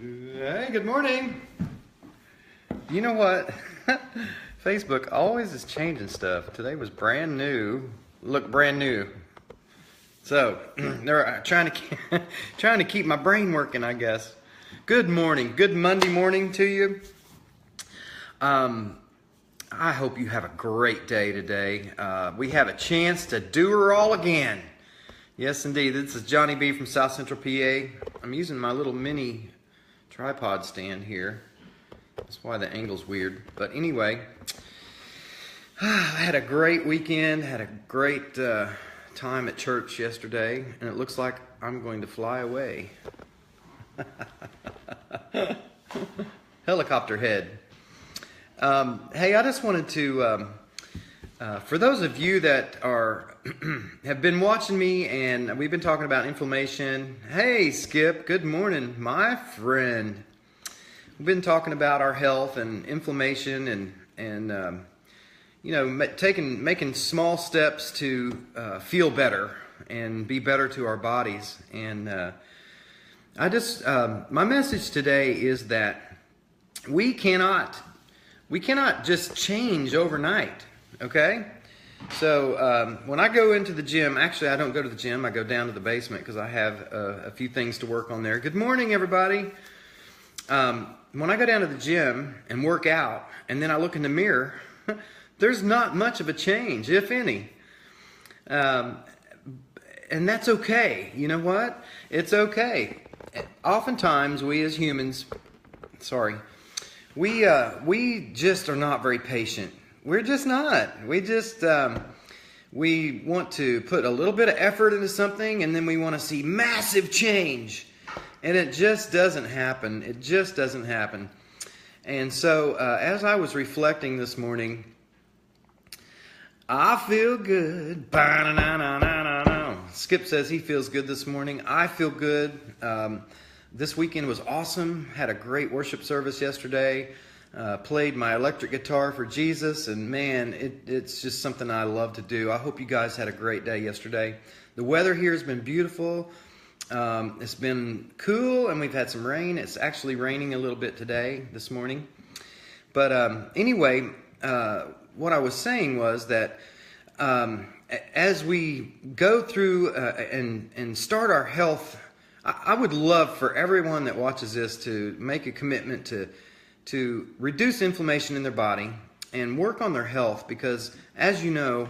Hey, good morning. You know what? Facebook always is changing stuff. Today was brand new. Look brand new. So they're trying to keep my brain working, I guess. Good morning. Good Monday morning to you. I hope you have a great day today. We have a chance to do her all again. Yes, indeed. This is Johnny B from South Central PA. I'm using my little mini tripod stand here. That's why the angle's weird. But anyway, I had a great weekend, had a great time at church yesterday, and it looks like I'm going to fly away. Helicopter head. Hey, I just wanted to, for those of you that are have been watching me, and we've been talking about inflammation. Hey, Skip, good morning, my friend. We've been talking about our health and inflammation, and you know, making small steps to feel better and be better to our bodies. And I just my message today is that we cannot just change overnight. Okay. So when I go into the gym, actually I don't go to the gym, I go down to the basement because I have a few things to work on there. Good morning, everybody. When I go down to the gym and work out, and then I look in the mirror, there's not much of a change, if any. And that's okay. You know what? It's okay. Oftentimes we as humans, we just are not very patient. We're just not. We want to put a little bit of effort into something, and then we want to see massive change. And it just doesn't happen. It just doesn't happen. And so as I was reflecting this morning, I feel good. Skip says he feels good this morning. I feel good. This weekend was awesome. Had a great worship service yesterday. Played my electric guitar for Jesus, and man, it's just something I love to do. I hope you guys had a great day yesterday. The weather here has been beautiful. It's been cool, and we've had some rain. It's actually raining a little bit today, this morning. But anyway, what I was saying was that as we go through and start our health, I would love for everyone that watches this to make a commitment to reduce inflammation in their body and work on their health, because as you know,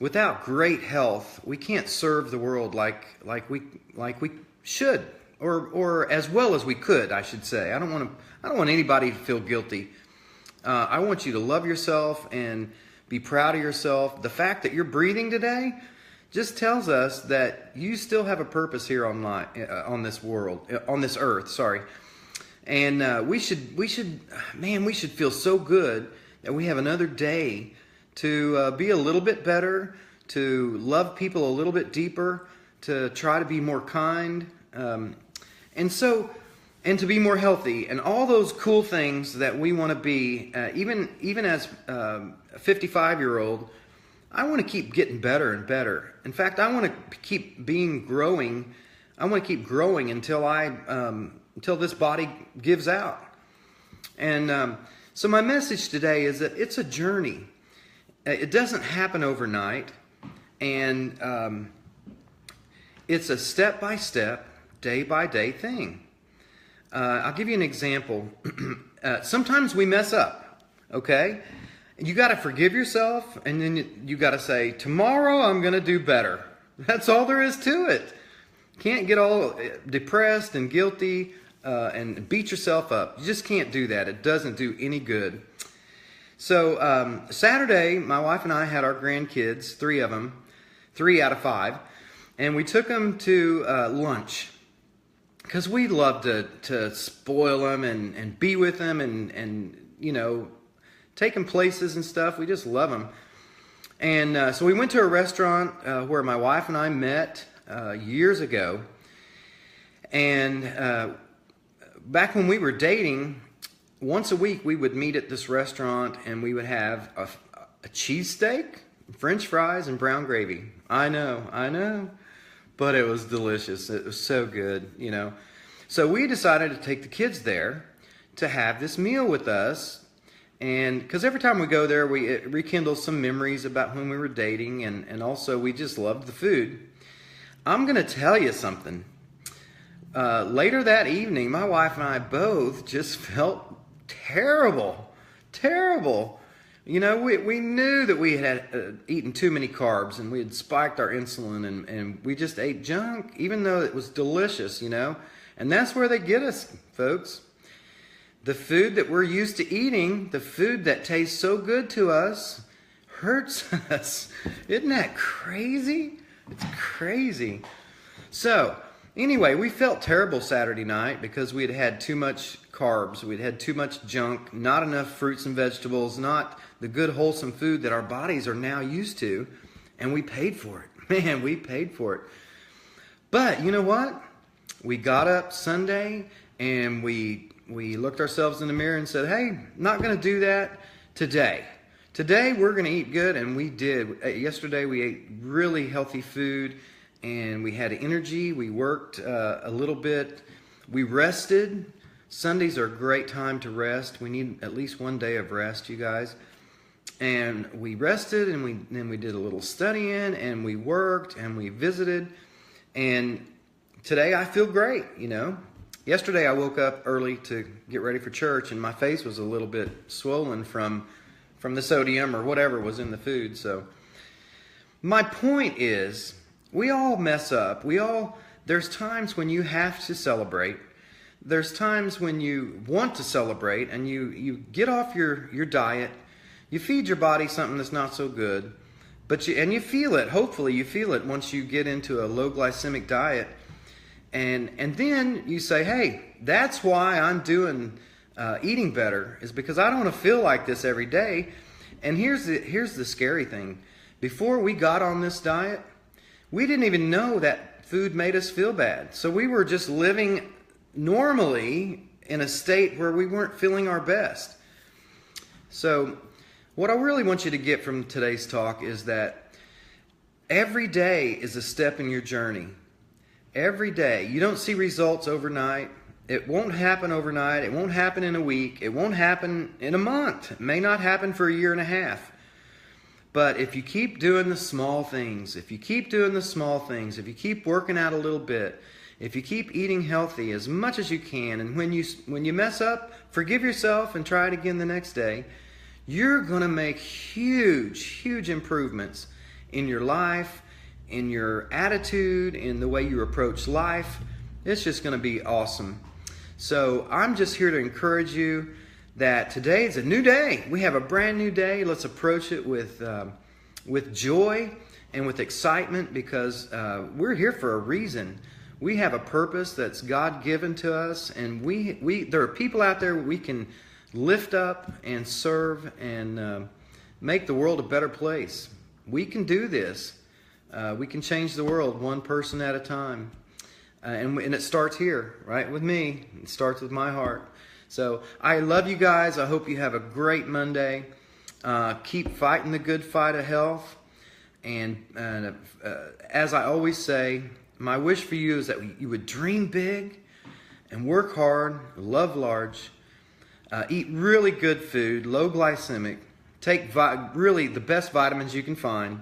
without great health, we can't serve the world like we should, or as well as we could, I should say. I don't want anybody to feel guilty. I want you to love yourself and be proud of yourself. The fact that you're breathing today just tells us that you still have a purpose here on this world, on this earth. And we should feel so good that we have another day to be a little bit better, to love people a little bit deeper, to try to be more kind, and to be more healthy, and all those cool things that we want to be. Even as a 55-year-old, I want to keep getting better and better. In fact, I want to keep growing. I want to keep growing until this body gives out. And so my message today is that it's a journey. It doesn't happen overnight, and it's a step-by-step, day-by-day thing. I'll give you an example. Sometimes we mess up, okay? You got to forgive yourself, and then you got to say, tomorrow I'm going to do better. That's all there is to it. Can't get all depressed and guilty and beat yourself up. You just can't do that. It doesn't do any good. So Saturday, my wife and I had our grandkids, 3 of them, 3 out of 5, and we took them to lunch because we love to spoil them and be with them and you know, take them places and stuff. We just love them. And so we went to a restaurant where my wife and I met years ago. And back when we were dating, once a week we would meet at this restaurant, and we would have a cheesesteak, French fries, and brown gravy. I know, but it was delicious. It was so good, you know. So we decided to take the kids there to have this meal with us. And because every time we go there, it rekindles some memories about when we were dating, and also we just loved the food. I'm going to tell you something. Later that evening, my wife and I both just felt terrible. Terrible. You know, we knew that we had eaten too many carbs, and we had spiked our insulin, and we just ate junk, even though it was delicious, you know. And that's where they get us, folks. The food that we're used to eating, the food that tastes so good to us, hurts us. Isn't that crazy? It's crazy. So, anyway, we felt terrible Saturday night because we had had too much carbs. We'd had too much junk, not enough fruits and vegetables, not the good wholesome food that our bodies are now used to, and we paid for it. Man, we paid for it. But you know what? We got up Sunday and we looked ourselves in the mirror and said, hey, not going to do that today. Today we're going to eat good, and we did. Yesterday we ate really healthy food, and we had energy. We worked a little bit. We rested. Sundays are a great time to rest. We need at least one day of rest, you guys. And we rested, and then we did a little studying, and we worked, and we visited. And today I feel great, you know. Yesterday I woke up early to get ready for church, and my face was a little bit swollen from the sodium or whatever was in the food. So my point is, we all mess up. There's times when you have to celebrate. There's times when you want to celebrate, and you get off your diet. You feed your body something that's not so good, and you feel it. Hopefully you feel it once you get into a low glycemic diet. And then you say, hey, that's why I'm doing eating better, is because I don't want to feel like this every day. And here's the scary thing. Before we got on this diet, we didn't even know that food made us feel bad. So we were just living normally in a state where we weren't feeling our best. So what I really want you to get from today's talk is that every day is a step in your journey. Every day. You don't see results overnight. It won't happen overnight. It won't happen in a week. It won't happen in a month. It may not happen for a year and a half. But if you keep doing the small things, if you keep working out a little bit, if you keep eating healthy as much as you can, and when you mess up, forgive yourself and try it again the next day, you're going to make huge improvements in your life, in your attitude, in the way you approach life. It's just going to be awesome. So I'm just here to encourage you that today is a new day. We have a brand new day. Let's approach it with joy and with excitement, because we're here for a reason. We have a purpose that's God-given to us, and there are people out there we can lift up and serve and make the world a better place. We can do this. We can change the world one person at a time. And it starts here, right with me. It starts with my heart. So I love you guys. I hope you have a great Monday. Keep fighting the good fight of health. And as I always say, my wish for you is that you would dream big and work hard, love large, eat really good food, low glycemic, take really the best vitamins you can find,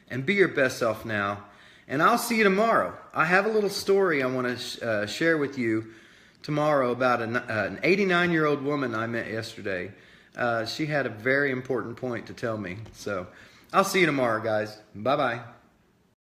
and be your best self now. And I'll see you tomorrow. I have a little story I want to share with you tomorrow about an 89-year-old woman I met yesterday. She had a very important point to tell me. So I'll see you tomorrow, guys. Bye-bye.